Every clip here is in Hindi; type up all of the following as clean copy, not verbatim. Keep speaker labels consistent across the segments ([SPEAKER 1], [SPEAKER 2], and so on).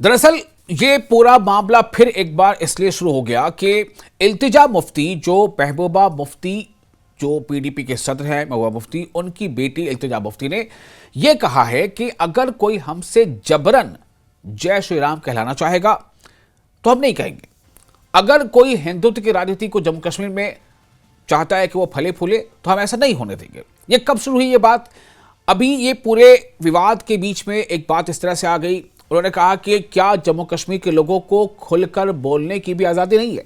[SPEAKER 1] दरअसल ये पूरा मामला फिर एक बार इसलिए शुरू हो गया कि इल्तिजा मुफ्ती, जो महबूबा मुफ्ती जो पीडीपी के सदर हैं महबूबा मुफ्ती, उनकी बेटी इल्तिजा मुफ्ती ने यह कहा है कि अगर कोई हमसे जबरन जय श्री राम कहलाना चाहेगा तो हम नहीं कहेंगे। अगर कोई हिंदुत्व की राजनीति को जम्मू कश्मीर में चाहता है कि वो फले फूले तो हम ऐसा नहीं होने देंगे। ये कब शुरू हुई ये बात? अभी ये पूरे विवाद के बीच में एक बात इस तरह से आ गई, उन्होंने कहा कि क्या जम्मू कश्मीर के लोगों को खुलकर बोलने की भी आज़ादी नहीं है?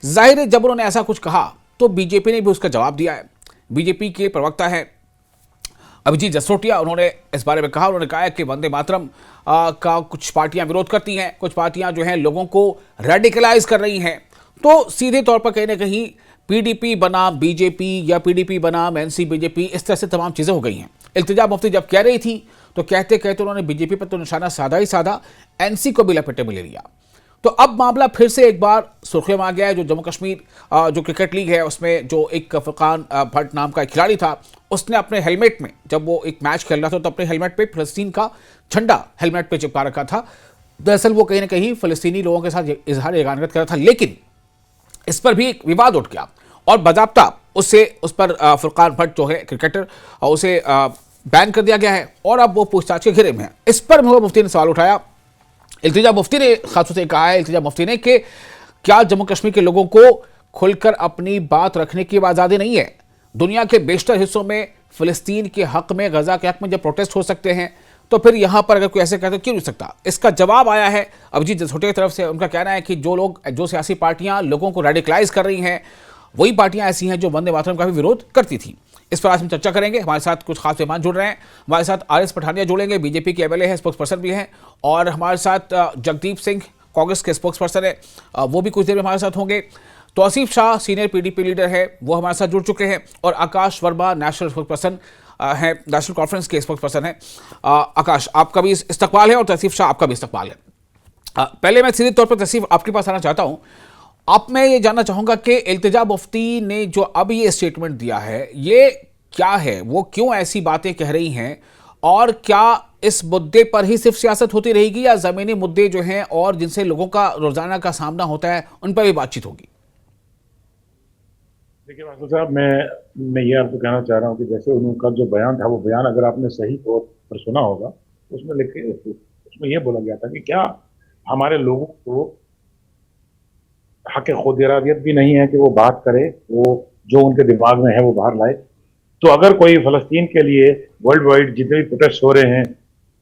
[SPEAKER 1] जाहिर है जब उन्होंने ऐसा कुछ कहा तो बीजेपी ने भी उसका जवाब दिया है। बीजेपी के प्रवक्ता है अभिजीत जसरोटिया, उन्होंने इस बारे में कहा, उन्होंने कहा है कि वंदे मातरम का कुछ पार्टियां विरोध करती हैं, कुछ पार्टियां जो हैं लोगों को रेडिकलाइज कर रही हैं। तो सीधे तौर पर कहीं ना कहीं पीडीपी बनाम बीजेपी या पीडीपी बनाम एनसी बीजेपी, इस तरह से तमाम चीज़ें हो गई हैं। इल्तिजा मुफ्ती जब कह रही थी तो कहते कहते उन्होंने बीजेपी पर तो निशाना साधा ही साधा, एनसी को भी लपेटे में ले लिया। तो अब मामला फिर से एक बार सुर्खियों में आ गया है। जो जम्मू कश्मीर जो क्रिकेट लीग है उसमें जो एक फुरकान भट्ट नाम का एक खिलाड़ी था, उसने अपने हेलमेट में, जब वो एक मैच खेल रहा था तो अपने हेलमेट पे फिलिस्तीन का झंडा हेलमेट पे चिपका रखा था। दरअसल वो कहीं ना कहीं फिलिस्तीनी लोगों के साथ इजहार यकानत कर रहा था, लेकिन इस पर भी एक विवाद उठ गया और बाज़ाब्ता उस पर फुरकान भट्ट जो है क्रिकेटर, उसे बैन कर दिया गया है और अब वो पूछताछ के घेरे में है। इस पर महबूबा मुफ्ती ने सवाल उठाया। इल्तिजा मुफ्ती ने खासतौर से कहा है, इल्तिजा मुफ्ती ने, कि क्या जम्मू कश्मीर के लोगों को खुलकर अपनी बात रखने की आज़ादी नहीं है? दुनिया के बेशतर हिस्सों में फिलिस्तीन के हक में, गजा के हक में जब प्रोटेस्ट हो सकते हैं तो फिर यहां पर अगर कोई ऐसे कहते तो क्यों नहीं सकता? इसका जवाब आया है अभिजीत जसरोटिया की तरफ से। उनका कहना है कि जो सियासी पार्टियां लोगों को रेडिकलाइज कर रही हैं वही पार्टियां ऐसी हैं जो वंदे मातरम का भी विरोध करती थी। इस पर आज हम चर्चा करेंगे। हमारे साथ कुछ खास मेहमान जुड़ रहे हैं। हमारे साथ आर.एस. पठानिया जुड़ेंगे, बीजेपी के एमएलए हैं, स्पोक्स पर्सन भी हैं, और हमारे साथ जगदीप सिंह कांग्रेस के स्पोक्स पर्सन है, वो भी कुछ देर में हमारे साथ होंगे। Tauseef Shah senior PDP leader है, वो हमारे साथ जुड़ चुके हैं, और Akash Verma national spokesperson है, नेशनल कॉन्फ्रेंस के स्पोक्स पर्सन है। आकाश, आपका भी इस्तकबाल है और तौसीफ शाह आपका भी इस्तकबाल है। पहले मैं सीधे तौर पर तौसीफ आपके पास आना चाहता हूँ। आप मैं ये जानना चाहूंगा कि इल्तिजा मुफ्ती ने जो अब ये स्टेटमेंट दिया है ये क्या है, वो क्यों ऐसी बातें कह रही हैं, और क्या इस मुद्दे पर ही सिर्फ सियासत होती रहेगी या जमीनी मुद्दे जो हैं और जिनसे लोगों का रोजाना का सामना होता है उन पर भी बातचीत होगी?
[SPEAKER 2] देखिए मास्टर साहब, मैं ये आपको कहना चाह रहा हूँ कि जैसे उनका जो बयान था, वो बयान अगर आपने सही तौर पर सुना होगा, उसमें ये बोला गया था कि क्या हमारे लोगों को हक खुद इरादियत भी नहीं है कि वो बात करे, वो जो उनके दिमाग में है वो बाहर लाए। तो अगर कोई फलस्तीन के लिए वर्ल्ड वाइड जितने भी प्रोटेस्ट हो रहे हैं,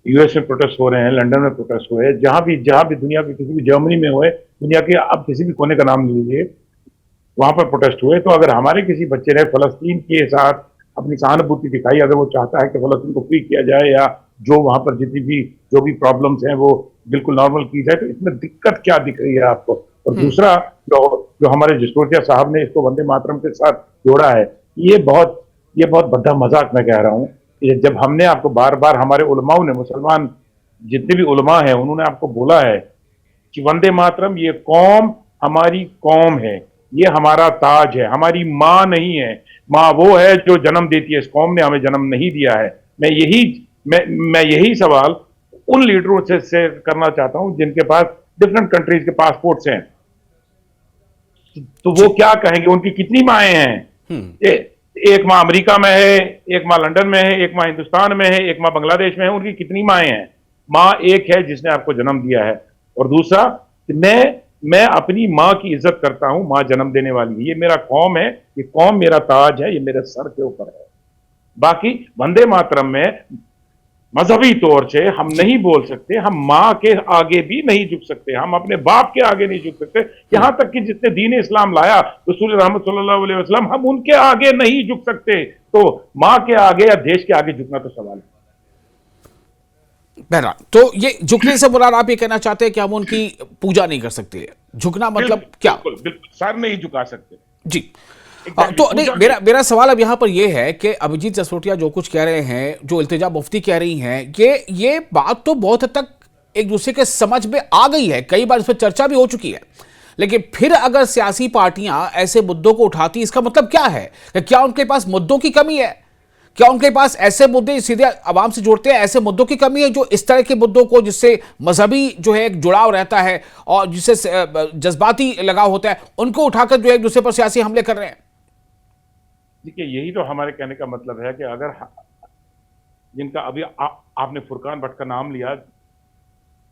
[SPEAKER 2] यूएस में प्रोटेस्ट हो रहे हैं, लंदन में प्रोटेस्ट हुए, जहां भी दुनिया की किसी भी, जर्मनी में हुए, दुनिया के आप किसी भी कोने का नाम लीजिए, वहां पर प्रोटेस्ट हुए, तो अगर हमारे किसी बच्चे ने फलस्तीन के साथ अपनी सहानुभूति दिखाई, अगर वो चाहता है कि फलस्तीन को फ्री किया जाए या जो वहां पर जो भी प्रॉब्लम्स हैं वो बिल्कुल नॉर्मल की जाए, तो इसमें दिक्कत क्या दिख रही है आपको? और दूसरा, जो हमारे जसरोटिया साहब ने इसको वंदे मातरम के साथ जोड़ा है, ये बहुत बद्दा मजाक मैं कह रहा हूँ। जब हमने आपको बार बार, हमारे उलमाओं ने, मुसलमान जितने भी उलमा हैं, उन्होंने आपको बोला है कि वंदे मातरम ये कौम हमारी कौम है, ये हमारा ताज है, हमारी माँ नहीं है। माँ वो है जो जन्म देती है, इस कौम ने हमें जन्म नहीं दिया है। मैं यही सवाल उन लीडरों से करना चाहता हूं जिनके पास डिफरेंट कंट्रीज के पासपोर्ट्स हैं, तो वो क्या कहेंगे? उनकी कितनी माएँ हैं? एक माँ अमेरिका में है, एक माँ लंदन में है, एक माँ हिंदुस्तान में है, एक माँ बांग्लादेश में है। उनकी कितनी माएँ हैं? माँ एक है जिसने आपको जन्म दिया है। और दूसरा, मैं अपनी माँ की इज्जत करता हूं, माँ जन्म देने वाली है, ये मेरा कौम है, ये कौम मेरा ताज है, ये मेरे सर के ऊपर है। बाकी वंदे मातरम में मजहबी तौर से हम नहीं बोल सकते, हम माँ के आगे भी नहीं झुक सकते, हम अपने बाप के आगे नहीं झुक सकते, यहां तक कि जिसने दीन इस्लाम लाया रसूल रहमत सल्लल्लाहु अलैहि वसल्लम, हम उनके आगे नहीं झुक सकते। तो माँ के आगे या देश के आगे झुकना तो सवाल है।
[SPEAKER 1] बहरहाल, तो ये झुकने से मुराद आप ये कहना चाहते हैं कि हम उनकी पूजा नहीं कर सकते? झुकना मतलब क्या?
[SPEAKER 2] बिल्कुल सर नहीं झुका सकते
[SPEAKER 1] जी। तो नहीं, मेरा सवाल अब यहाँ पर यह है कि अभिजीत जसरोटिया जो कुछ कह रहे हैं, जो इल्तिजा मुफ्ती कह रही हैं, ये बात तो बहुत हद तक एक दूसरे के समझ में आ गई है, कई बार इस पर चर्चा भी हो चुकी है, लेकिन फिर अगर सियासी पार्टियां ऐसे मुद्दों को उठाती, इसका मतलब क्या है? क्या उनके पास मुद्दों की कमी है? क्या उनके पास ऐसे मुद्दे सीधे आवाम से जोड़ते हैं, ऐसे मुद्दों की कमी है जो इस तरह के मुद्दों को, जिससे मजहबी जो है एक जुड़ाव रहता है और जिससे जज्बाती लगाव होता है, उनको उठाकर जो है एक दूसरे पर सियासी हमले कर रहे हैं?
[SPEAKER 2] देखिए, यही तो हमारे कहने का मतलब है कि अगर जिनका अभी आपने फुरकान भट्ट का नाम लिया,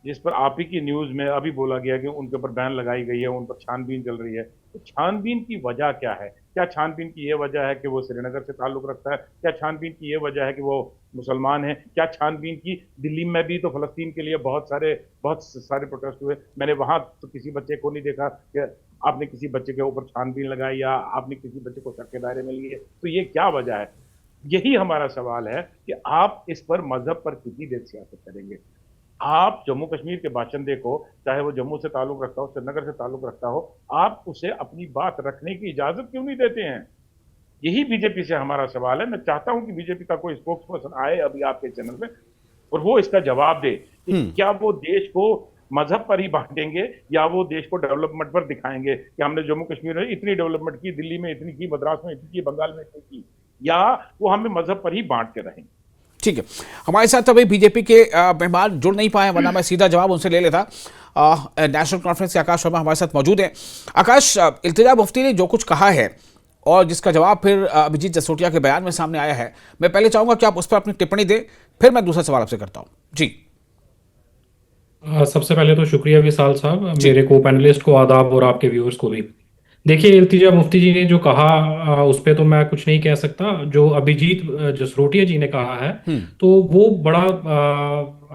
[SPEAKER 2] जिस पर आप ही की न्यूज में अभी बोला गया कि उनके ऊपर बैन लगाई गई है, उन पर छानबीन चल रही है, तो छानबीन की वजह क्या है? क्या छानबीन की ये वजह है कि वो श्रीनगर से ताल्लुक रखता है? क्या छानबीन की ये वजह है कि वो मुसलमान है? क्या छानबीन की दिल्ली में भी तो फलस्तीन के लिए बहुत सारे प्रोटेस्ट हुए, मैंने वहां तो किसी बच्चे को नहीं देखा कि आपने किसी बच्चे के ऊपर छानबीन लगाई या आपने किसी बच्चे को शक के दायरे में लिए। तो ये क्या वजह है? यही हमारा सवाल है कि आप इस पर मजहब पर कितनी देर सियासत करेंगे? आप जम्मू कश्मीर के बाशिंदे को, चाहे वो जम्मू से ताल्लुक रखता हो, श्रीनगर से ताल्लुक रखता हो, आप उसे अपनी बात रखने की इजाजत क्यों नहीं देते हैं? यही बीजेपी से हमारा सवाल है। मैं चाहता हूं कि बीजेपी का कोई स्पोक्स पर्सन आए अभी आपके चैनल में और वो इसका जवाब दे कि क्या वो देश को मजहब पर ही बांटेंगे या वो देश को डेवलपमेंट पर दिखाएंगे कि हमने जम्मू कश्मीर में इतनी डेवलपमेंट की, दिल्ली में इतनी की, मद्रास में इतनी की, बंगाल में इतनी की, या वो हमें मजहब पर ही बांट के रहेंगे।
[SPEAKER 1] ठीक है, हमारे साथ अभी बीजेपी के मेहमान जुड़ नहीं पाए, वरना मैं सीधा जवाब उनसे ले लेता। नेशनल कॉन्फ्रेंस के आकाश वर्मा हमारे साथ मौजूद हैं। आकाश, इल्तिजा मुफ्ती ने जो कुछ कहा है और जिसका जवाब फिर अभिजीत जसरोटिया के बयान में सामने आया है, मैं पहले चाहूंगा कि आप उस पर अपनी टिप्पणी दें, फिर मैं दूसरा सवाल आपसे करता हूं जी।
[SPEAKER 3] सबसे पहले तो शुक्रिया विशाल साहब, मेरे को पैनलिस्ट को आदाब और आपके व्यूअर्स को भी। देखिए, इल्तिजा मुफ्ती जी ने जो कहा उस पे तो मैं कुछ नहीं कह सकता। जो अभिजीत जसरोटिया जी ने कहा है तो वो बड़ा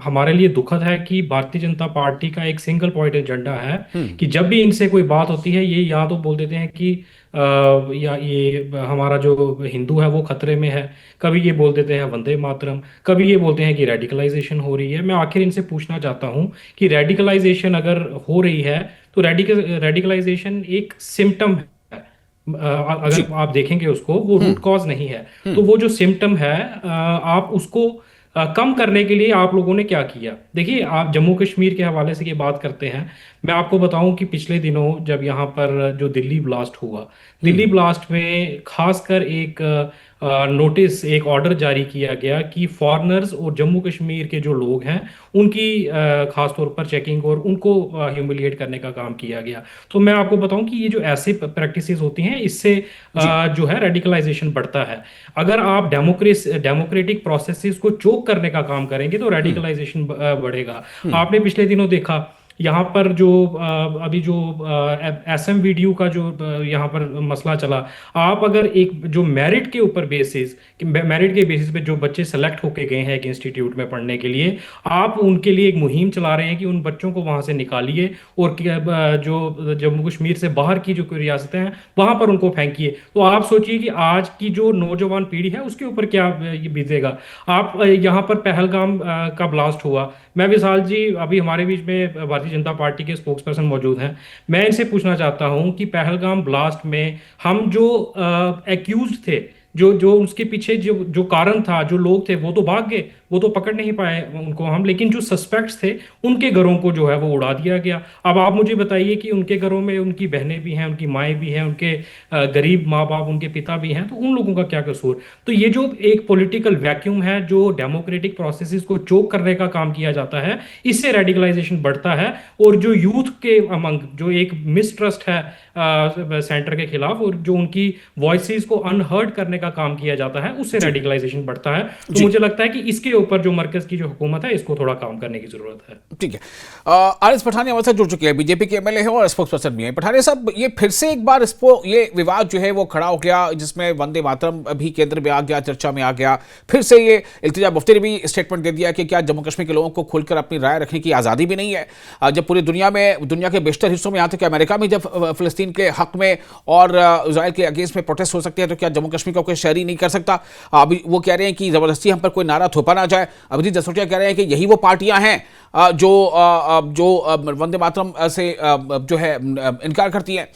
[SPEAKER 3] हमारे लिए दुखद है कि भारतीय जनता पार्टी का एक सिंगल पॉइंट एजेंडा है कि जब भी इनसे कोई बात होती है ये या तो बोल देते हैं कि या ये हमारा जो हिंदू है वो खतरे में है, कभी ये बोल देते हैं वंदे मातरम, कभी ये बोलते हैं कि रेडिकलाइजेशन हो रही है। मैं आखिर इनसे पूछना चाहता हूँ कि रेडिकलाइजेशन अगर हो रही है तो रेडिकलाइजेशन एक सिम्टम है। अगर आप देखेंगे उसको, वो रूट कॉज नहीं है। तो वो जो सिम्टम है आप उसको कम करने के लिए आप लोगों ने क्या किया? देखिए, आप जम्मू कश्मीर के हवाले से ये बात करते हैं, मैं आपको बताऊं कि पिछले दिनों जब यहाँ पर जो दिल्ली ब्लास्ट हुआ, दिल्ली ब्लास्ट में खासकर एक नोटिस, एक ऑर्डर जारी किया गया कि फॉरेनर्स और जम्मू कश्मीर के जो लोग हैं उनकी खास तौर पर चेकिंग और उनको ह्यूमिलिएट करने का काम किया गया। तो मैं आपको बताऊं कि ये जो ऐसी प्रैक्टिसेस होती हैं इससे जो है रेडिकलाइजेशन बढ़ता है। अगर आप डेमोक्रेटिक प्रोसेसेस को चोक करने का काम करेंगे तो रेडिकलाइजेशन बढ़ेगा। आपने पिछले दिनों देखा यहाँ पर जो अभी जो एसएम वीडियो का जो यहाँ पर मसला चला, आप अगर एक जो मेरिट के बेसिस पे जो बच्चे सेलेक्ट होके गए हैं एक इंस्टीट्यूट में पढ़ने के लिए, आप उनके लिए एक मुहिम चला रहे हैं कि उन बच्चों को वहां से निकालिए और जो जम्मू कश्मीर से बाहर की जो कोई रियासतें हैं वहां पर उनको फेंकिए। तो आप सोचिए कि आज की जो नौजवान पीढ़ी है उसके ऊपर क्या बीतेगा। आप यहाँ पर पहलगाम का ब्लास्ट हुआ, मैं विशाल जी, अभी हमारे बीच में भारतीय जनता पार्टी के स्पोक्स पर्सन मौजूद हैं, मैं इनसे पूछना चाहता हूं कि पहलगाम ब्लास्ट में हम जो एक्यूज थे, जो जो उसके पीछे जो जो कारण था, जो लोग थे वो तो भाग गए, वो तो पकड़ नहीं पाए उनको हम, लेकिन जो सस्पेक्ट्स थे उनके घरों को जो है वो उड़ा दिया गया। अब आप मुझे बताइए कि उनके घरों में उनकी बहनें भी हैं, उनकी माएँ भी हैं, उनके गरीब माँ बाप, उनके पिता भी हैं, तो उन लोगों का क्या कसूर? तो ये जो एक पॉलिटिकल वैक्यूम है, जो डेमोक्रेटिक प्रोसेसेस को चोक करने का काम किया जाता है, इससे रेडिकलाइजेशन बढ़ता है। और जो यूथ के अमंग जो एक मिसट्रस्ट है सेंटर के खिलाफ और जो उनकी वॉइसेस को अनहर्ड करने का काम किया जाता है, उससे रेडिकलाइजेशन बढ़ता है। तो मुझे लगता है कि इसके ऊपर जो मरकज की जो हुकूमत है इसको थोड़ा काम करने की जरूरत है।
[SPEAKER 1] ठीक है, आरिफ पठानी हमारे साथ जुड़ चुके हैं, बीजेपी के एमएलए हैं और स्पोक्स पर्सन भी हैं। पठानी साहब, ये फिर से एक बार ये विवाद जो है वो खड़ा हो गया, जिसमें वंदे मातरम भी केंद्र में आ गया, चर्चा में आ गया। फिर से ये इल्तिजा मुफ्ती ने भी स्टेटमेंट दे दिया कि क्या जम्मू कश्मीर के लोगों को खुलकर अपनी राय रखने की आज़ादी भी नहीं है, जब पूरी दुनिया के बेशतर हिस्सों में, यहाँ तक कि अमेरिका में जब फिलिस्तीन के हक में और इजराइल के अगेंस्ट में प्रोटेस्ट हो सकते हैं, तो क्या जम्मू कश्मीर का कोई शहरी नहीं कर सकता? अभी वो कह रहे हैं कि जबरदस्ती हम पर कोई नारा थोपा ना जाए। अभिजीत जसरोटिया कह रहे हैं कि यही वो पार्टियां हैं जो वंदे मातरम से जो है इनकार करती हैं।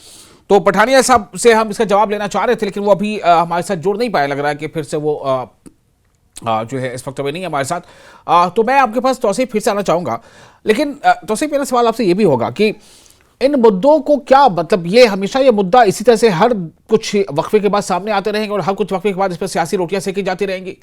[SPEAKER 1] तो पठानिया साहब से हम इसका जवाब लेना चाह रहे थे, लेकिन वो अभी हमारे साथ जुड़ नहीं पाए, लग रहा है कि फिर से वो जो है इस वक्त में नहीं है हमारे साथ। तो मैं आपके पास तौसीफ फिर से आना चाहूँगा, लेकिन तौसीफ, मेरा सवाल आपसे ये भी होगा कि इन मुद्दों को क्या मतलब, ये हमेशा ये मुद्दा इसी तरह से हर कुछ वक्फे के बाद सामने आते रहेंगे और हर कुछ वक्फे के बाद इस पर सियासी रोटियां सेकी जाती रहेंगी?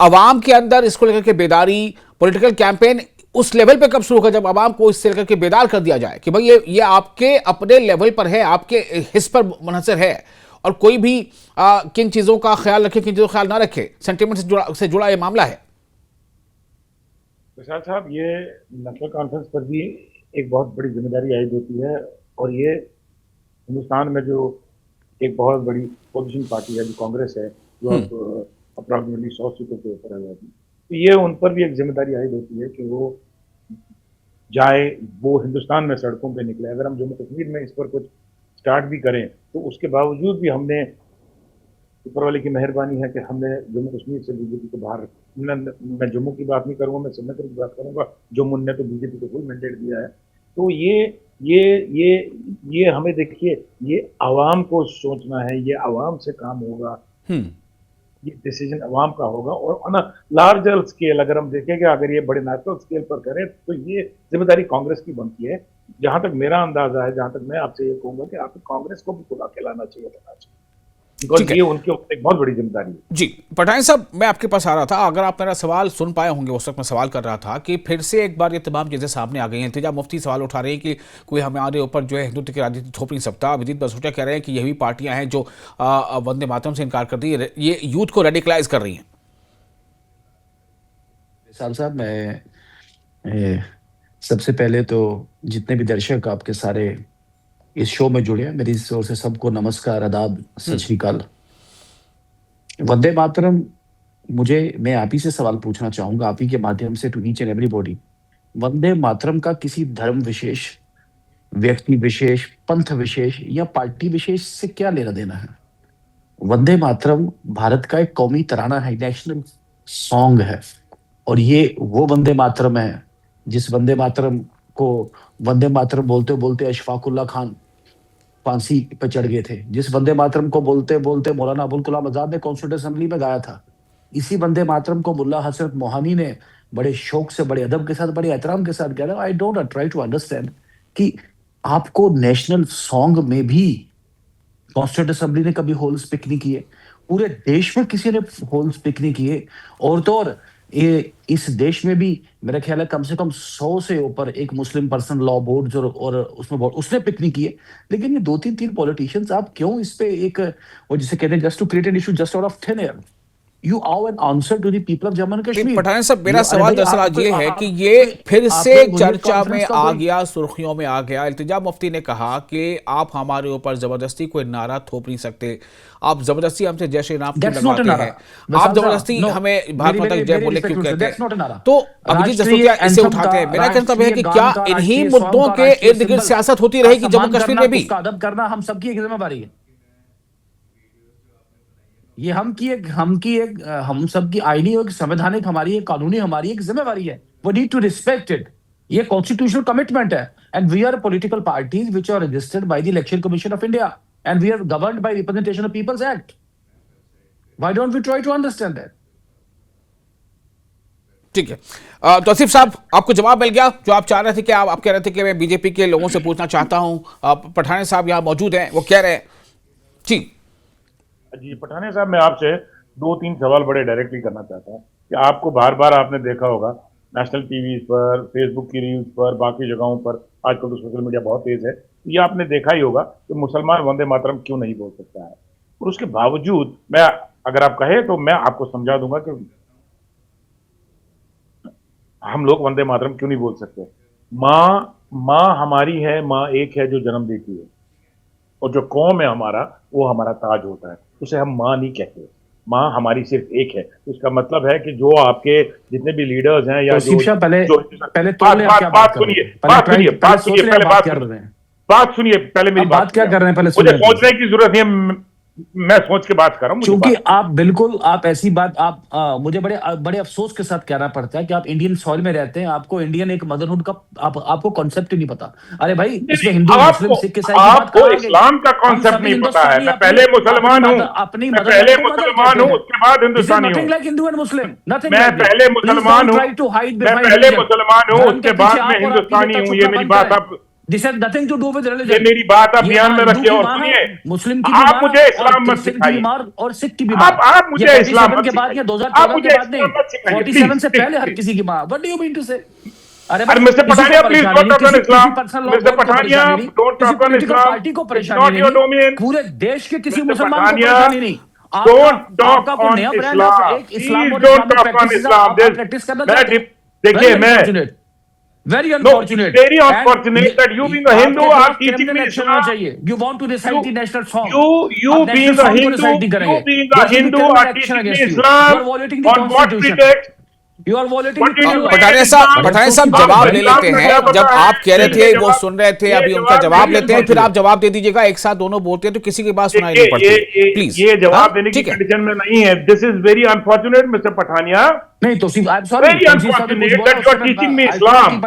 [SPEAKER 1] अवाम के अंदर इसको लेकर के बेदारी, पॉलिटिकल कैंपेन उस लेवल पे कब शुरू होगा जब अवाम को इससे लेकर के बेदार कर दिया जाए कि भाई ये आपके अपने लेवल पर है, आपके हिस्स पर मुनहसर है, और कोई भी किन चीजों का ख्याल रखे, किन चीजों का ख्याल ना रखे, सेंटिमेंट से जुड़ा ये मामला है।
[SPEAKER 2] प्रसाद साहब, ये नेशनल कॉन्फ्रेंस पर भी एक बहुत बड़ी जिम्मेदारी आयद होती है, और ये हिंदुस्तान में जो एक बहुत बड़ी पोजिशन पार्टी है जो कांग्रेस है, जो अब अप्रॉक्सीमेटली 100 सीटों के ऊपर है, तो ये उन पर भी एक जिम्मेदारी आयद होती है कि वो जाए, वो हिंदुस्तान में सड़कों पे निकले। अगर हम जम्मू कश्मीर में इस पर कुछ स्टार्ट भी करें तो उसके बावजूद भी हमने, ऊपर वाले की मेहरबानी है कि हमने जम्मू कश्मीर से बीजेपी को बाहर, मैं जम्मू की बात नहीं करूंगा, मैं श्रीनगर की बात करूंगा। जम्मू ने तो बीजेपी को फुल मैंडेट दिया है। तो ये हमें देखिए, ये आवाम को सोचना है, ये आवाम से काम होगा, ये डिसीजन अवाम का होगा। और ऑन अ लार्जर स्केल अगर हम देखें कि अगर ये बड़े नेशनल स्केल पर करें तो ये जिम्मेदारी कांग्रेस की बनती है। जहां तक मेरा अंदाजा है, जहां तक मैं आपसे ये कहूंगा कि आपको कांग्रेस को भी खुला के लाना चाहिए, बिकॉज ये उनके ऊपर एक बहुत बड़ी जिम्मेदारी है।
[SPEAKER 1] जी पठान साहब, मैं आपके पास आ रहा था, अगर आप मेरा सवाल सुन पाए होंगे, उस वक्त मैं सवाल कर रहा था कि फिर से एक बार ये तमाम चीज़ें सामने आ गई हैं। इल्तिजा मुफ्ती सवाल उठा रहे हैं कि कोई हमारे ऊपर जो है हिंदुत्व की राजनीति थोप नहीं सकता। विदित बसोटिया कह रहे हैं कि यही पार्टियां हैं जो वंदे मातरम से इनकार कर दी, ये यूथ को रेडिकलाइज कर रही हैं।
[SPEAKER 4] साहब, मैं सबसे पहले तो जितने भी दर्शक आपके सारे इस शो में जुड़े हैं, मेरी ओर से सबको नमस्कार, आदाब, सत श्री अकाल। वंदे मातरम, मैं आप ही से सवाल पूछना चाहूंगा, आप ही के माध्यम से, to each and everybody. Vande Mataram का किसी धर्म विशेष, व्यक्ति विशेष, पंथ विशेष या पार्टी विशेष से क्या लेना देना है? वंदे मातरम भारत का एक कौमी तराना है, नेशनल सॉन्ग है। और ये वो वंदे मातरम है जिस वंदे मातरम को वंदे मातरम बोलते बोलते अशफाकुल्ला खान फांसी पे चढ़ गए थे, जिस वंदे मातरम को बोलते बोलते मौलाना अबुल कलाम आजाद ने कॉन्स्टिट्यूंट असेंबली में गाया था। इसी वंदे मातरम को मुल्ला हसरत मोहानी ने बड़े शौक से, बड़े अदब के साथ, बड़े एहतराम के साथ गाया। I don't try to understand कि आपको नेशनल सॉन्ग में भी कॉन्स्टिट्यूंट असेंबली ने कभी होल्स पिक नहीं किए, पूरे देश में किसी ने होल्स पिक नहीं किए, और तो और इस देश में भी मेरा ख्याल है कम से कम 100 से ऊपर एक मुस्लिम पर्सन लॉ बोर्ड और उसने पिक नहीं किए। लेकिन ये 2-3 पॉलिटिशियंस, आप क्यों इस पे एक, वो जिसे कहते हैं just to create an issue just out of thin air, you are an answer to the people of Jammu and Kashmir.
[SPEAKER 1] Pathan साहब, मेरा सवाल दरअसल आज ये है कि ये फिर से चर्चा में आ गया, सुर्खियों में आ गया। इल्तिजा मुफ्ती ने कहा कि आप हमारे ऊपर जबरदस्ती कोई नारा थोप नहीं सकते, आप जबरदस्ती हमसे जय श्री राम क्यों लगवाते हैं, आप जबरदस्ती हमें भारत माता की जय बोले क्यों कहते हैं? तो अभिजीत जसरोटिया इसे उठाते हैं। मेरा कहना है कि क्या इन्हीं मुद्दों के इर्द गिर्द सियासत होती रहेगी जम्मू कश्मीर में भी?
[SPEAKER 4] अदब करना हम सबकी एक जिम्मेदारी है। ये हम सबकी आईनी और संवैधानिक, हमारी एक कानूनी, हमारी एक जिम्मेवारी है। We need to respect it. ये कॉन्स्टिट्यूशनल कमिटमेंट है, and we are political parties which are registered by the election commission of India, and we are governed by representation of people's act. Why don't we try to understand that?
[SPEAKER 1] ठीक है, तो आसिफ साहब, आपको जवाब मिल गया जो आप चाह रहे थे कि आप कह रहे थे कि मैं बीजेपी के लोगों से पूछना चाहता हूं। पठान साहब यहाँ मौजूद हैं, वो कह रहे हैं।
[SPEAKER 2] जी पठाने साहब, मैं आपसे 2-3 सवाल बड़े डायरेक्टली करना चाहता हूँ कि आपको बार बार आपने देखा होगा नेशनल टीवी पर, फेसबुक की रील्स पर, बाकी जगहों पर, आजकल तो सोशल मीडिया बहुत तेज है, तो ये आपने देखा ही होगा कि मुसलमान वंदे मातरम क्यों नहीं बोल सकता है। और उसके बावजूद मैं, अगर आप कहे तो मैं आपको समझा दूंगा कि हम लोग वंदे मातरम क्यों नहीं बोल सकते। माँ हमारी है, माँ एक है जो जन्म देती है, और जो कौम है हमारा, वो हमारा ताज होता है, उसे हम माँ नहीं कहते। माँ हमारी सिर्फ एक है। तो इसका मतलब है कि जो आपके जितने भी लीडर्स हैं, या
[SPEAKER 4] तो पहले मेरी बात क्या कर रहे हैं, पहले
[SPEAKER 2] मुझे सोचने की जरूरत नहीं है, मैं सोच के बात कर रहा हूँ।
[SPEAKER 4] क्योंकि आप ऐसी बात, मुझे बड़े अफसोस के साथ कहना पड़ता है कि आप इंडियन सॉइल में रहते हैं, आपको इंडियन एक मदरहुड का आपको कॉन्सेप्ट ही नहीं पता। अरे भाई, इसमें हिंदू, मुस्लिम, सिख, ईसाई की बात कहां?
[SPEAKER 2] इस्लाम का कॉन्सेप्ट नहीं पता है। मैं पहले मुसलमान हूँ,
[SPEAKER 4] अपनी
[SPEAKER 2] पहले मुसलमान हूँ, उसके बाद हिंदुस्तानी हूँ।
[SPEAKER 4] हिंदू एंड मुस्लिम,
[SPEAKER 2] मैं पहले मुसलमान हूँ, मैं पहले मुसलमान हूँ, उसके बाद मैं हिंदुस्तानी हूँ। ये मेरी बात आप
[SPEAKER 4] this has nothing to do with
[SPEAKER 2] ये
[SPEAKER 4] रिलीजन।
[SPEAKER 2] मेरी बात आप
[SPEAKER 4] ये
[SPEAKER 2] ध्यान में
[SPEAKER 4] हिंदू
[SPEAKER 2] रखिए
[SPEAKER 4] की
[SPEAKER 2] और
[SPEAKER 4] माँ है,
[SPEAKER 2] सुनिए।
[SPEAKER 4] मुस्लिम की भी
[SPEAKER 2] आप
[SPEAKER 4] माँ
[SPEAKER 2] मुझे
[SPEAKER 4] और
[SPEAKER 2] इस्लाम मत
[SPEAKER 4] क्रिश्चियन की भी
[SPEAKER 2] सिखाइए।
[SPEAKER 4] माँ और सिख की भी माँ।
[SPEAKER 2] आप
[SPEAKER 4] ये
[SPEAKER 2] मुझे इस्लाम
[SPEAKER 4] 47
[SPEAKER 2] मत
[SPEAKER 4] के बाद या
[SPEAKER 2] सिखाइए।
[SPEAKER 4] 2014
[SPEAKER 2] आप
[SPEAKER 4] के
[SPEAKER 2] मुझे
[SPEAKER 4] बाद नहीं,
[SPEAKER 2] इस्लाम मत सिखाइए,
[SPEAKER 4] 47 से
[SPEAKER 2] प्लीज
[SPEAKER 4] पहले हर
[SPEAKER 2] प्लीज।
[SPEAKER 4] किसी की माँ। What do you mean to say? अरे
[SPEAKER 2] And
[SPEAKER 4] भाई,
[SPEAKER 2] Mr.
[SPEAKER 4] किसी को
[SPEAKER 2] Patania, please
[SPEAKER 4] परेशानी
[SPEAKER 2] don't
[SPEAKER 4] नहीं,
[SPEAKER 2] talk on
[SPEAKER 4] किसी
[SPEAKER 2] Islam.
[SPEAKER 4] Personal law
[SPEAKER 2] Mr.
[SPEAKER 4] God को
[SPEAKER 2] Patania,
[SPEAKER 4] परेशानी नहीं,
[SPEAKER 2] don't
[SPEAKER 4] किसी
[SPEAKER 2] talk on
[SPEAKER 4] political
[SPEAKER 2] Islam.
[SPEAKER 4] Party को
[SPEAKER 2] It's
[SPEAKER 4] परेशानी
[SPEAKER 2] not your
[SPEAKER 4] नहीं,
[SPEAKER 2] domain.
[SPEAKER 4] पूरे देश के किसी
[SPEAKER 2] Mr.
[SPEAKER 4] मुसलमान को
[SPEAKER 2] Patania,
[SPEAKER 4] परेशानी नहीं। आपका
[SPEAKER 2] don't talk
[SPEAKER 4] आपका कोई
[SPEAKER 2] on
[SPEAKER 4] नया ब्रांड
[SPEAKER 2] Islam.
[SPEAKER 4] है, एक इस्लाम
[SPEAKER 2] Please
[SPEAKER 4] और
[SPEAKER 2] don't
[SPEAKER 4] Islamic
[SPEAKER 2] talk on
[SPEAKER 4] practices
[SPEAKER 2] Islam.
[SPEAKER 4] आप प्रैक्टिस करना चाहते हैं।
[SPEAKER 2] देखिए मैं
[SPEAKER 4] very
[SPEAKER 2] no, it's
[SPEAKER 4] unfortunate
[SPEAKER 2] very unfortunate that you being a Hindu
[SPEAKER 4] आपके
[SPEAKER 2] are
[SPEAKER 4] खिलाफ
[SPEAKER 2] teaching
[SPEAKER 4] क्रिमिनल
[SPEAKER 2] me
[SPEAKER 4] एक्शन होना
[SPEAKER 2] Islam.
[SPEAKER 4] चाहिए। You want to recite the national song,
[SPEAKER 2] You
[SPEAKER 4] आप नेशनल
[SPEAKER 2] being a
[SPEAKER 4] सॉन्ग को
[SPEAKER 2] Hindu,
[SPEAKER 4] रिसाइट नहीं करेंगे।
[SPEAKER 2] you being a
[SPEAKER 4] There should be
[SPEAKER 2] Hindu
[SPEAKER 4] criminal
[SPEAKER 2] are
[SPEAKER 4] action
[SPEAKER 2] teaching me
[SPEAKER 4] against you.
[SPEAKER 2] Islam.
[SPEAKER 4] You are violating the
[SPEAKER 2] On what
[SPEAKER 4] constitution.
[SPEAKER 2] pretext?
[SPEAKER 4] You are violating
[SPEAKER 2] What
[SPEAKER 4] the
[SPEAKER 2] did you
[SPEAKER 4] law.
[SPEAKER 2] say?
[SPEAKER 1] Pathania साहब जवाब ले लेते हैं। जब आप कह रहे थे वो सुन रहे थे, अभी उनका जवाब लेते हैं, फिर आप जवाब दे दीजिएगा। एक साथ दोनों बोलते हैं तो किसी की बात सुनाई नहीं पड़ती। प्लीज
[SPEAKER 2] ये जवाब देने की
[SPEAKER 1] ठीक है।
[SPEAKER 2] कंडीशन में नहीं है। This is very unfortunate mister Pathania,
[SPEAKER 4] नहीं तो I am sorry,
[SPEAKER 2] very unfortunate that you are teaching me Islam.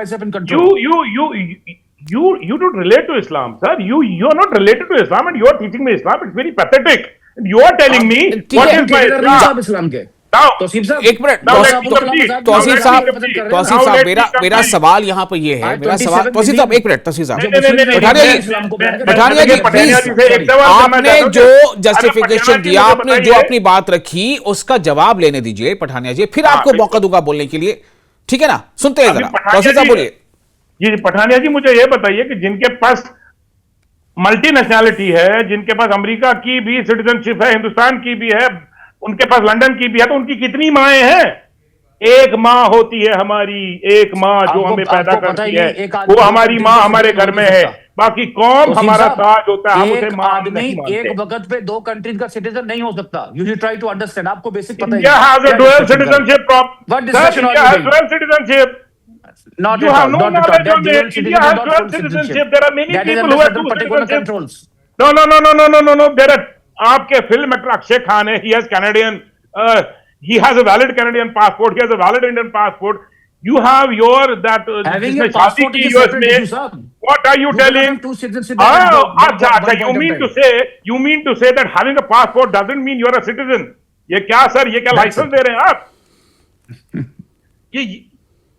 [SPEAKER 2] You don't relate to Islam, sir. You are not related to Islam and you are teaching me Islam. It's very pathetic. And you are telling me what is my Islam.
[SPEAKER 4] Islam के
[SPEAKER 2] Now,
[SPEAKER 1] एक minute
[SPEAKER 2] now let
[SPEAKER 1] Tauseef
[SPEAKER 2] me complete.
[SPEAKER 1] Tauseef
[SPEAKER 2] Now
[SPEAKER 1] साहब,
[SPEAKER 2] let me complete.
[SPEAKER 1] Tauseef
[SPEAKER 2] Now
[SPEAKER 1] साहब,
[SPEAKER 2] let me
[SPEAKER 1] मेरा
[SPEAKER 2] complete.
[SPEAKER 1] सवाल यहाँ पर ये है, मेरा सवाल तौसीफ साहब, एक मिनट तौसीफ साहब,
[SPEAKER 2] नहीं,
[SPEAKER 1] पठानिया जी, पठानिया जी
[SPEAKER 2] पठानिया जी से एक
[SPEAKER 1] प्लीज,
[SPEAKER 2] सवाल करना
[SPEAKER 1] आपने
[SPEAKER 2] चाहता हूं।
[SPEAKER 1] जो
[SPEAKER 2] अरे
[SPEAKER 1] जस्टिफिकेशन
[SPEAKER 2] पठानिया जी,
[SPEAKER 1] दिया,
[SPEAKER 2] मुझे
[SPEAKER 1] आपने जो
[SPEAKER 2] बताइए।
[SPEAKER 1] अपनी बात रखी, उसका जवाब लेने दीजिए पठानिया जी, फिर आपको
[SPEAKER 2] बिल्कुल।
[SPEAKER 1] मौका दूंगा बोलने के लिए, ठीक है ना? सुनते हैं
[SPEAKER 2] अभी
[SPEAKER 1] जरा,
[SPEAKER 2] पठानिया
[SPEAKER 1] तौसीफ साहब
[SPEAKER 2] जी-
[SPEAKER 1] बोलिए।
[SPEAKER 2] जी पठानिया जी, मुझे ये बताइए कि जिनके पास मल्टी नेशनैलिटी है, जिनके पास अमेरिका की भी सिटीजनशिप है, हिंदुस्तान की भी है, उनके पास लंदन की भी है, तो उनकी कितनी माएं हैं? एक माँ होती है हमारी, एक माँ जो
[SPEAKER 4] आपको-
[SPEAKER 2] हमें पैदा
[SPEAKER 4] आपको पता
[SPEAKER 2] करती
[SPEAKER 4] ही
[SPEAKER 2] है,
[SPEAKER 4] नहीं, एक आदमी
[SPEAKER 2] वो
[SPEAKER 4] दो
[SPEAKER 2] हमारी
[SPEAKER 4] कंट्री
[SPEAKER 2] माँ
[SPEAKER 4] का
[SPEAKER 2] हमारे
[SPEAKER 4] सिटीजन
[SPEAKER 2] घर
[SPEAKER 4] हो
[SPEAKER 2] में
[SPEAKER 4] नहीं
[SPEAKER 2] है।
[SPEAKER 4] सकता।
[SPEAKER 2] बाकी कौम
[SPEAKER 4] तो
[SPEAKER 2] हमारा
[SPEAKER 4] साहब,
[SPEAKER 2] ताज होता है, हम उसे
[SPEAKER 4] एक
[SPEAKER 2] माँ
[SPEAKER 4] आदमी
[SPEAKER 2] नहीं मानते।
[SPEAKER 4] एक वक्त पे दो कंट्रीज का सिटीजन नहीं हो सकता। यू ट्राई टू अंडरस्टैंड, आपको बेसिक पता ही
[SPEAKER 2] India has a
[SPEAKER 4] क्या
[SPEAKER 2] dual
[SPEAKER 4] discussion कर रहे हैं?
[SPEAKER 2] citizenship.
[SPEAKER 4] What
[SPEAKER 2] Sir,
[SPEAKER 4] discussion are
[SPEAKER 2] India
[SPEAKER 4] you
[SPEAKER 2] has
[SPEAKER 4] doing?
[SPEAKER 2] dual citizenship.
[SPEAKER 4] Not
[SPEAKER 2] You
[SPEAKER 4] at
[SPEAKER 2] have
[SPEAKER 4] all,
[SPEAKER 2] no
[SPEAKER 4] not at all.
[SPEAKER 2] knowledge
[SPEAKER 4] That
[SPEAKER 2] on
[SPEAKER 4] dual
[SPEAKER 2] it.
[SPEAKER 4] citizenship
[SPEAKER 2] India
[SPEAKER 4] is
[SPEAKER 2] has
[SPEAKER 4] not
[SPEAKER 2] dual
[SPEAKER 4] full
[SPEAKER 2] citizenship.
[SPEAKER 4] citizenship.
[SPEAKER 2] There are many
[SPEAKER 4] That is
[SPEAKER 2] people
[SPEAKER 4] under
[SPEAKER 2] who have
[SPEAKER 4] certain
[SPEAKER 2] dual
[SPEAKER 4] particular
[SPEAKER 2] citizenship.
[SPEAKER 4] controls.
[SPEAKER 2] No. There are आपके फिल्म एक्टर अक्षय खान है. He has Canadian. He has a valid Canadian passport. He has a valid Indian passport. You have your that.
[SPEAKER 4] Having
[SPEAKER 2] जिसने
[SPEAKER 4] a passport
[SPEAKER 2] शादी
[SPEAKER 4] is
[SPEAKER 2] की
[SPEAKER 4] a
[SPEAKER 2] US
[SPEAKER 4] separate
[SPEAKER 2] में.
[SPEAKER 4] issue, sir.
[SPEAKER 2] What are you
[SPEAKER 4] You cannot
[SPEAKER 2] telling?
[SPEAKER 4] have two citizenships at
[SPEAKER 2] अच्छा.
[SPEAKER 4] one
[SPEAKER 2] You
[SPEAKER 4] point
[SPEAKER 2] mean
[SPEAKER 4] of
[SPEAKER 2] to
[SPEAKER 4] time.
[SPEAKER 2] say that having a passport doesn't mean you're a citizen? ये क्या सर? ये क्या
[SPEAKER 4] That's
[SPEAKER 2] लाइसेंस
[SPEAKER 4] it.
[SPEAKER 2] दे रहे हैं आप? ये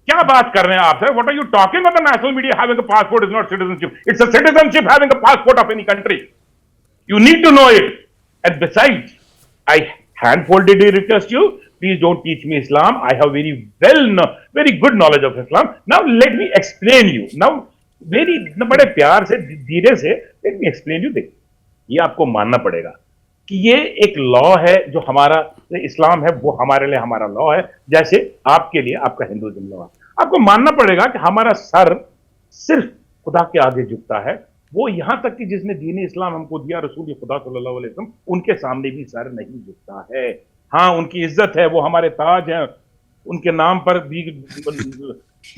[SPEAKER 2] क्या बात कर रहे हैं आप sir? What are you talking about? The national media having a passport is not citizenship. It's a citizenship having a passport of any country. You need to know it. And besides, I hand-foldedly request you, please don't teach me Islam. I have very good knowledge of Islam. Now let me explain you. Now बड़े प्यार से धीरे से let me explain you. देखिए, ये आपको मानना पड़ेगा कि ये एक लॉ है जो हमारा इस्लाम है, वो हमारे लिए हमारा लॉ है, जैसे आपके लिए आपका हिंदुइज्म लॉ है। आपको मानना पड़ेगा कि हमारा सर सिर्फ खुदा के आगे झुकता है। वो यहां तक कि जिसने दीन इस्लाम हमको दिया, रसूल खुदा सल्लल्लाहु अलैहि वसल्लम, उनके सामने भी सर नहीं झुकता है। हाँ, उनकी इज्जत है, वो हमारे ताज हैं, उनके नाम पर भी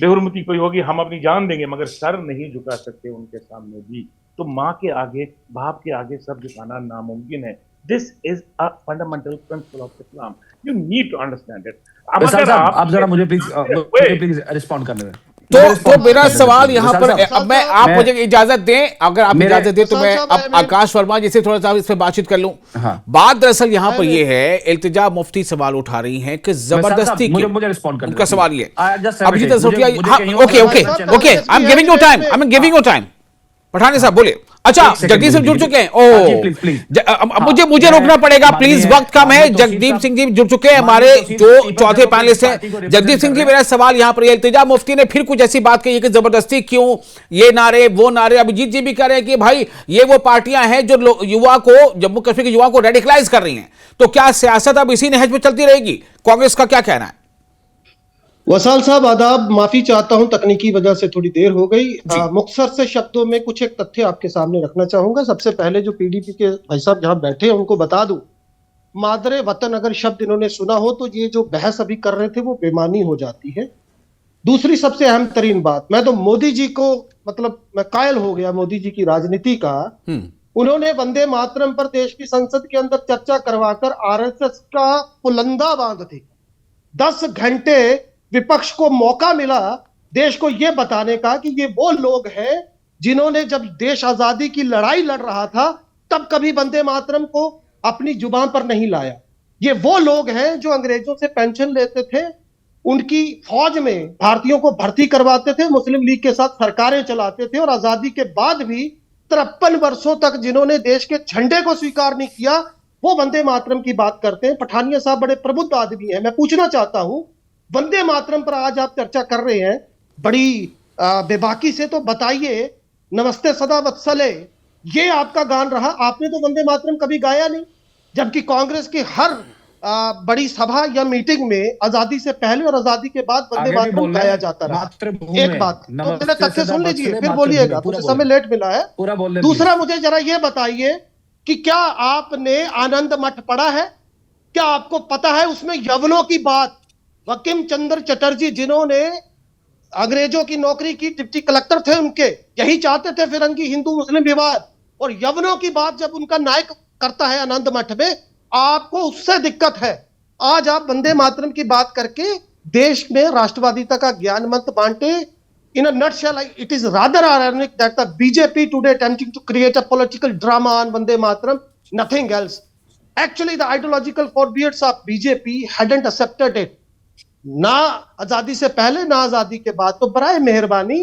[SPEAKER 2] बेहुरमती कोई होगी हम अपनी जान देंगे, मगर सर नहीं झुका सकते उनके सामने भी। तो माँ के आगे, बाप के आगे सब झुकाना नामुमकिन है। This is a fundamental principle of Islam. You need to understand it.
[SPEAKER 4] साहब, आप जरा मुझे प्लीज रिस्पॉन्ड करने दें।
[SPEAKER 1] तो मेरा सवाल यहाँ पर, अब आप मुझे इजाजत दें, अगर आप इजाजत दें तो मैं अब आकाश वर्मा जी से थोड़ा सा इस पर बातचीत कर लूं। बात दरअसल यहाँ पर ये है, इल्तिजा मुफ्ती सवाल उठा रही हैं कि जबरदस्ती
[SPEAKER 4] मुझे रिस्पॉन्ड करने
[SPEAKER 1] उनका सवाल ये
[SPEAKER 4] Abhijit
[SPEAKER 1] okay, I am giving you time. Pathania साहब बोलिए। अच्छा, जगदीप सिंह जुड़ चुके हैं। ओह, मुझे रोकना पड़ेगा प्लीज, वक्त कम है। जगदीप सिंह जी जुड़ चुके हैं, हमारे जो चौथे पैनलिस्ट हैं। जगदीप सिंह जी, मेरा सवाल यहाँ पर, इल्तिजा मुफ्ती ने फिर कुछ ऐसी बात कही है कि जबरदस्ती क्यों, ये नारे वो नारे। अभिजीत जी भी कह रहे हैं कि भाई ये वो पार्टियां हैं जो युवा को, जम्मू कश्मीर के युवा को रेडिकलाइज कर रही हैं। तो क्या सियासत अब इसी नहज में चलती रहेगी? कांग्रेस का क्या कहना है?
[SPEAKER 5] वसाल साहब आदाब, माफी चाहता हूं, तकनीकी वजह से थोड़ी देर हो गई। मुख्तसर से शब्दों में कुछ एक तथ्य आपके सामने रखना चाहूंगा। सबसे पहले जो पीडीपी के भाई साहब जहां बैठे हैं उनको बता दूं, मादरे वतन अगर शब्द इन्होंने सुना हो तो ये जो बहस अभी कर रहे थे वो बेमानी हो जाती है। दूसरी सबसे अहम तरीन बात, मैं तो मोदी जी को, मतलब मैं कायल हो गया मोदी जी की राजनीति का। उन्होंने वंदे मातरम पर देश की संसद के अंदर चर्चा करवाकर आरएसएस का पुलंदा बांध दी। 10 घंटे विपक्ष को मौका मिला देश को यह बताने का कि ये वो लोग हैं जिन्होंने जब देश आजादी की लड़ाई लड़ रहा था तब कभी वंदे मातरम को अपनी जुबान पर नहीं लाया। ये वो लोग हैं जो अंग्रेजों से पेंशन लेते थे, उनकी फौज में भारतीयों को भर्ती करवाते थे, मुस्लिम लीग के साथ सरकारें चलाते थे, और आजादी के बाद भी 53 वर्षों तक जिन्होंने देश के झंडे को स्वीकार नहीं किया, वो वंदे मातरम की बात करते हैं। पठानिया साहब बड़े प्रबुद्ध आदमी हैं, मैं पूछना चाहता हूं, वंदे मातरम पर आज आप चर्चा कर रहे हैं बड़ी बेबाकी से, तो बताइए, नमस्ते सदा वत्सले ये आपका गान रहा, आपने तो वंदे मातरम कभी गाया नहीं, जबकि कांग्रेस की हर बड़ी सभा या मीटिंग में आजादी से पहले और आजादी के बाद वंदे
[SPEAKER 4] आगे भी
[SPEAKER 5] मातरम
[SPEAKER 4] बोल रहे
[SPEAKER 5] गाया
[SPEAKER 4] हैं,
[SPEAKER 5] जाता रहा।
[SPEAKER 4] मातृभूमि
[SPEAKER 5] एक
[SPEAKER 4] में,
[SPEAKER 5] बात तो
[SPEAKER 4] नमस्ते
[SPEAKER 5] मेरे तथ्य
[SPEAKER 4] सदा
[SPEAKER 5] सुन लीजिए,
[SPEAKER 4] वत्सले
[SPEAKER 5] फिर
[SPEAKER 4] मातृभूमि,
[SPEAKER 5] बोलिएगा,
[SPEAKER 4] पूरा
[SPEAKER 5] मुझे
[SPEAKER 4] बोलें,
[SPEAKER 5] समय लेट मिला है।
[SPEAKER 4] पूरा बोलने
[SPEAKER 5] दूसरा, मुझे जरा ये बताइए कि क्या आपने आनंद मठ पढ़ा है? क्या आपको पता है उसमें यवनों की बात, बंकिम चंद्र चटर्जी जिन्होंने अंग्रेजों की नौकरी की, डिप्टी कलेक्टर थे उनके, यही चाहते थे फिरंगी हिंदू मुस्लिम विवाद, और यवनों की बात जब उनका नायक करता है आनंद मठ में, आपको उससे दिक्कत है। आज आप वंदे मातरम की बात करके देश में राष्ट्रवादिता का ज्ञान मंत्र बांटे। In a nutshell, it is rather ironic that the BJP today attempting to create a political drama on Vande Mataram, nothing else. Actually, the ideological forebears of BJP hadn't accepted it. ना आजादी से पहले ना आजादी के बाद। तो बराए मेहरबानी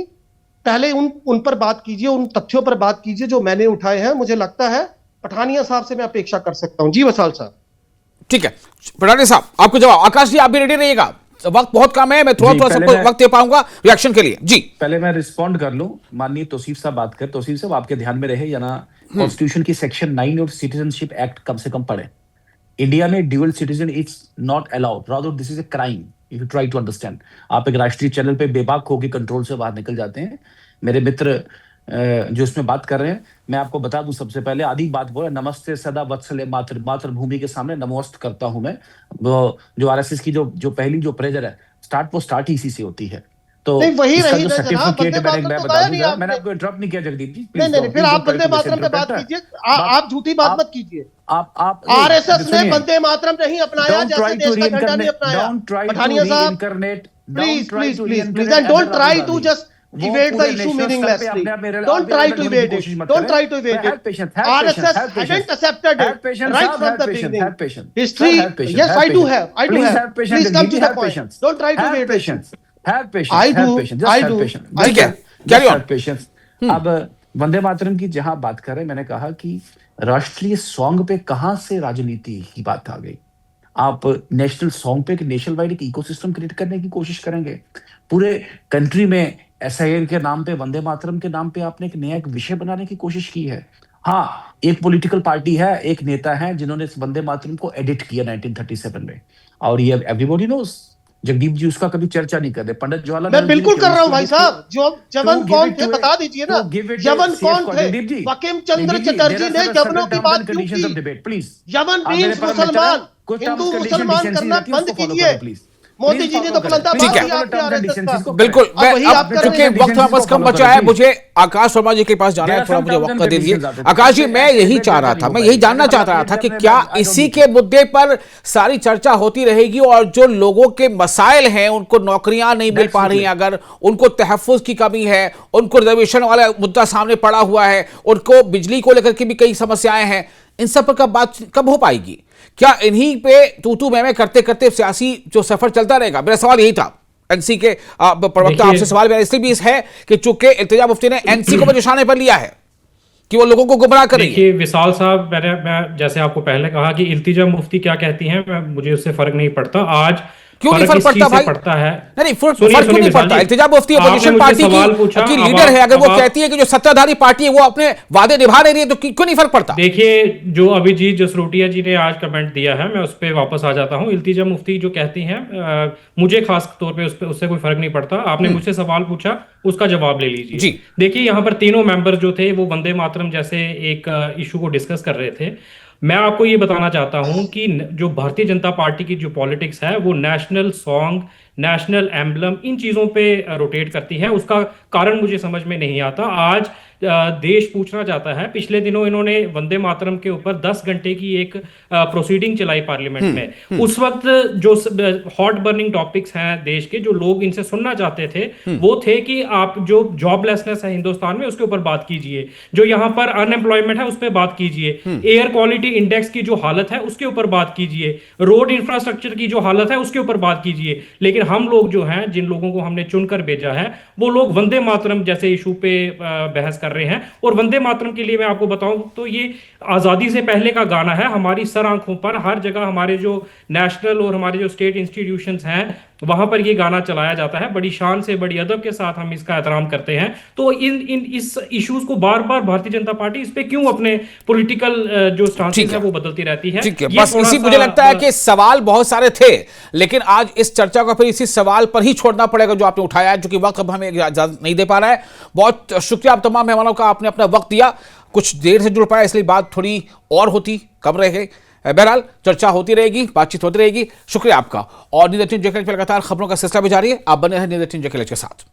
[SPEAKER 5] पहले उन पर बात कीजिए, उन तथ्यों पर बात कीजिए जो मैंने उठाए हैं। मुझे लगता है पठानिया साहब से मैं अपेक्षा कर सकता हूं। जी वसाल साहब।
[SPEAKER 1] ठीक है पठानिया साहब, आपको जवाब। आकाश जी आप भी रेडी रहिएगा, वक्त बहुत कम है, मैं थोड़ा सबको वक्त दे पाऊंगा रिएक्शन के लिए। जी
[SPEAKER 4] पहले मैं रिस्पॉन्ड कर लूं। माननीय तौसीफ साहब बात कर, तौसीफ साहब आपके ध्यान में रहे या ना, कॉन्स्टिट्यूशन की सेक्शन 9 और सिटीजनशिप एक्ट कम से कम पढ़े। इंडिया में dual citizen is not allowed, rather this is a crime if you try to understand. आप एक राष्ट्रीय चैनल पे बेबाक होकर कंट्रोल से बाहर निकल जाते हैं। मेरे मित्र जो इसमें बात कर रहे हैं, मैं आपको बता दूं, सबसे पहले आधी बात बोला, नमस्ते सदा वत्सले मातृभूमि के सामने नमोस्त करता हूं मैं। वो जो आरएसएस की जो पहली जो प्रेजर है, वो स्टार्ट इसी से होती है। तो
[SPEAKER 5] नहीं, वही
[SPEAKER 4] इसका
[SPEAKER 5] रही
[SPEAKER 4] जो
[SPEAKER 5] ना जनाब,
[SPEAKER 4] सर्टिफिकेट
[SPEAKER 5] वंदे
[SPEAKER 4] मैं
[SPEAKER 5] मातरम तो
[SPEAKER 4] बता
[SPEAKER 5] गाया
[SPEAKER 4] दूं,
[SPEAKER 5] नहीं
[SPEAKER 4] मैंने
[SPEAKER 5] आपने।
[SPEAKER 4] आपको इंटरप्ट नहीं किया जगदीप जी।
[SPEAKER 5] नहीं, फिर आप वंदे मातरम पे बात कीजिए, आप झूठी बात मत कीजिए।
[SPEAKER 4] आप
[SPEAKER 5] आरएसएस ने वंदे मातरम नहीं अपनाया, जैसे देश का झंडा नहीं अपनाया। पठानिया साहब please don't try to just evade the issue meaninglessly. Don't try to evade it. Don't try to evade it. RSS hadn't accepted it right from the beginning. History, yes, I do have. Please come to the point. Don't try to evade it. I do.
[SPEAKER 1] ठीक है, carry on.
[SPEAKER 4] अब वंदे मातरम की जहां बात कर रहे, मैंने कहा कि राष्ट्रीय सॉन्ग पे कहां से राजनीति की बात आ गई। आप नेशनल सॉन्ग पे नेशनल वाइड एक इकोसिस्टम क्रिएट करने की कोशिश करेंगे। पूरे कंट्री में एसआईएल के नाम पे, वंदे मातरम के नाम पे आपने एक नया विषय बनाने की कोशिश की है। हाँ, एक पॉलिटिकल पार्टी है, एक नेता है जिन्होंने इस वंदे मातरम को एडिट किया 1937 में, और ये एवरीबॉडी नोस। जगदीप जी उसका कभी चर्चा नहीं कर रहे। पंडित जवाहरलाल
[SPEAKER 5] मैं बिल्कुल कर रहा हूं भाई साहब। जो जवन कौन थे बता दीजिए ना, यवन कौन थे? बंकिम चंद्र चटर्जी ने यवनों की बात क्यों की? यवन मीन्स मुसलमान, हिंदू मुसलमान करना बंद कीजिए। मोदी जी ने तो पलंदा
[SPEAKER 1] ठीक है, बिल्कुल। क्योंकि वक्त हमारे पास कम बचा है, मुझे आकाश वर्मा जी के पास जाना है, थोड़ा मुझे वक्त दे दीजिए। आकाश जी, मैं यही चाह रहा था, मैं यही जानना चाह रहा था कि क्या इसी के मुद्दे पर सारी चर्चा होती रहेगी, और जो लोगों के मसाइल हैं, उनको नौकरियां नहीं मिल पा रही हैं, अगर उनको तहफ़्फ़ुज़ की कमी है, उनको रिजर्वेशन वाला मुद्दा सामने पड़ा हुआ है, उनको बिजली को लेकर के भी कई समस्याएं हैं, इन सब पर कब हो पाएगी? क्या इन्हीं पे तू मैं करते करते सियासी जो सफर चलता रहेगा? मेरा सवाल यही था। एनसी के प्रवक्ता आपसे सवाल मेरा इसलिए भी है कि चूंकि इल्तिजा मुफ्ती ने एनसी को निशाने पर लिया है कि वो लोगों को गुमराह करेंगे।
[SPEAKER 3] देखिए विशाल साहब, मैं जैसे आपको पहले कहा कि इल्तिजा मुफ्ती क्या कहती हैं, मुझे उससे फर्क नहीं पड़ता। आज
[SPEAKER 1] क्यों नहीं फर्क पड़ता भाई?
[SPEAKER 3] पड़ता है
[SPEAKER 1] नहीं, फर्क क्यों नहीं पड़ता? इल्तिजा मुफ्ती अपोजिशन पार्टी की लीडर है, अगर वो कहती है कि जो सत्ताधारी पार्टी है वो अपने वादे निभा रही है, तो क्यों नहीं फर्क पड़ता?
[SPEAKER 3] देखिए, जो अभिजीत जसरोटिया जी ने आज कमेंट दिया है, मैं उस पर वापस आ जाता हूँ। इल्तिजा मुफ्ती जो कहती हैं, मुझे खास तौर पे उससे कोई फर्क नहीं पड़ता। आपने मुझसे सवाल पूछा, उसका जवाब ले लीजिए। देखिए, यहाँ पर तीनों मेंबर जो थे वो वंदे मातरम जैसे एक इशू को डिस्कस कर रहे थे। मैं आपको ये बताना चाहता हूं कि जो भारतीय जनता पार्टी की जो पॉलिटिक्स है, वो नेशनल सॉन्ग, नेशनल एम्बलम, इन चीज़ों पे रोटेट करती है। उसका कारण मुझे समझ में नहीं आता। आज देश पूछना चाहता है, पिछले दिनों इन्होंने वंदे मातरम के ऊपर 10 घंटे की एक प्रोसीडिंग चलाई पार्लियामेंट में। उस वक्त जो हॉट बर्निंग टॉपिक्स हैं देश के, जो लोग इनसे सुनना चाहते थे, वो थे कि आप जो जॉबलेसनेस है हिंदुस्तान में, उसके ऊपर बात कीजिए। जो यहाँ पर अनएम्प्लॉयमेंट है, उस पर बात कीजिए। एयर क्वालिटी इंडेक्स की जो हालत है, उसके ऊपर बात कीजिए। रोड इंफ्रास्ट्रक्चर की जो हालत है, उसके ऊपर बात कीजिए। लेकिन हम लोग जो हैं, जिन लोगों को हमने चुनकर भेजा है, वो लोग वंदे मातरम जैसे इशू पे बहस कर रहे हैं। और वंदे मातरम के लिए मैं आपको बताऊं तो ये आज़ादी से पहले का गाना है। हमारी सर आंखों पर हर जगह हमारे जो नेशनल और हमारे जो स्टेट इंस्टीट्यूशंस हैं वहां पर ये गाना चलाया जाता है। बड़ी शान से, बड़ी अदब के साथ हम इसका एहतराम करते हैं। तो इस इश्यूज को बार बार भारतीय जनता पार्टी इस पे क्यों अपने पॉलिटिकल जो स्टांसेस है वो बदलती रहती है?
[SPEAKER 1] ठीक है,
[SPEAKER 3] ये
[SPEAKER 1] बस
[SPEAKER 3] थोड़ा
[SPEAKER 1] इसी
[SPEAKER 3] सा
[SPEAKER 1] मुझे लगता है कि सवाल बहुत सारे थे, लेकिन आज इस चर्चा को फिर इसी सवाल पर ही छोड़ना पड़ेगा जो आपने उठाया है, जो कि वक्त अब हमें इजाजत नहीं दे पा रहा है। बहुत शुक्रिया आप तमाम मेहमानों का, आपने अपना वक्त दिया। कुछ देर से जुड़ पाया इसलिए बात थोड़ी और होती कम रह गई। बहरहाल चर्चा होती रहेगी, बातचीत होती रहेगी। शुक्रिया आपका। और न्यूज़ 18 JKH पे लगातार खबरों का सिलसिला भी जारी है। आप बने हैं न्यूज़ 18 JKH के साथ।